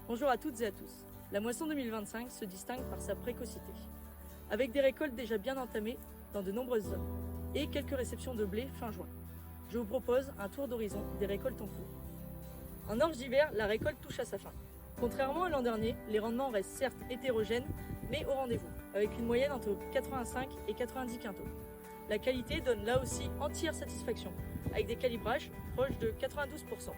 Bonjour à toutes et à tous. La moisson 2025 se distingue par sa précocité, avec des récoltes déjà bien entamées dans de nombreuses zones et quelques réceptions de blé fin juin. Je vous propose un tour d'horizon des récoltes en cours. En orge d'hiver, la récolte touche à sa fin. Contrairement à l'an dernier, les rendements restent certes hétérogènes, mais au rendez-vous, avec une moyenne entre 85 et 90 quintaux. La qualité donne là aussi entière satisfaction, avec des calibrages proches de 92%,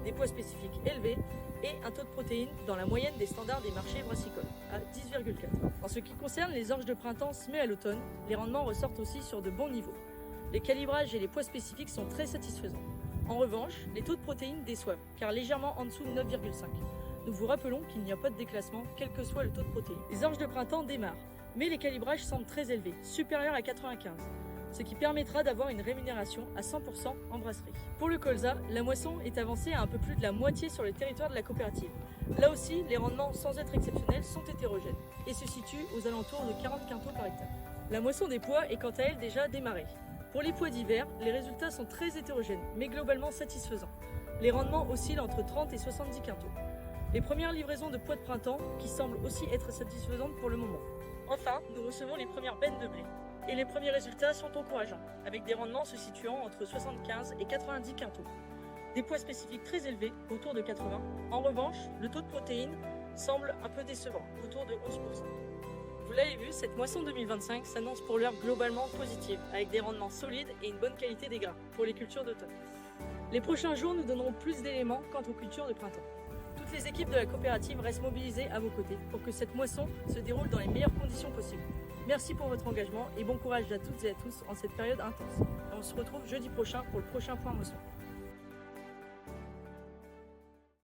des poids spécifiques élevés et un taux de protéines dans la moyenne des standards des marchés brassicoles, à 10,4. En ce qui concerne les orges de printemps semées à l'automne, les rendements ressortent aussi sur de bons niveaux. Les calibrages et les poids spécifiques sont très satisfaisants. En revanche, les taux de protéines déçoivent, car légèrement en dessous de 9,5. Nous vous rappelons qu'il n'y a pas de déclassement, quel que soit le taux de protéines. Les orges de printemps démarrent, mais les calibrages semblent très élevés, supérieurs à 95. Ce qui permettra d'avoir une rémunération à 100% en brasserie. Pour le colza, la moisson est avancée à un peu plus de la moitié sur le territoire de la coopérative. Là aussi, les rendements, sans être exceptionnels, sont hétérogènes et se situent aux alentours de 40 quintaux par hectare. La moisson des pois est quant à elle déjà démarrée. Pour les pois d'hiver, les résultats sont très hétérogènes, mais globalement satisfaisants. Les rendements oscillent entre 30 et 70 quintaux. Les premières livraisons de pois de printemps qui semblent aussi être satisfaisantes pour le moment. Enfin, nous recevons les premières bennes de blé. Et les premiers résultats sont encourageants, avec des rendements se situant entre 75 et 90 quintaux. Des poids spécifiques très élevés, autour de 80. En revanche, le taux de protéines semble un peu décevant, autour de 11%. Vous l'avez vu, cette moisson 2025 s'annonce pour l'heure globalement positive, avec des rendements solides et une bonne qualité des grains pour les cultures d'automne. Les prochains jours nous donneront plus d'éléments quant aux cultures de printemps. Toutes les équipes de la coopérative restent mobilisées à vos côtés pour que cette moisson se déroule dans les meilleures conditions possibles. Merci pour votre engagement et bon courage à toutes et à tous en cette période intense. Et on se retrouve jeudi prochain pour le prochain point moisson.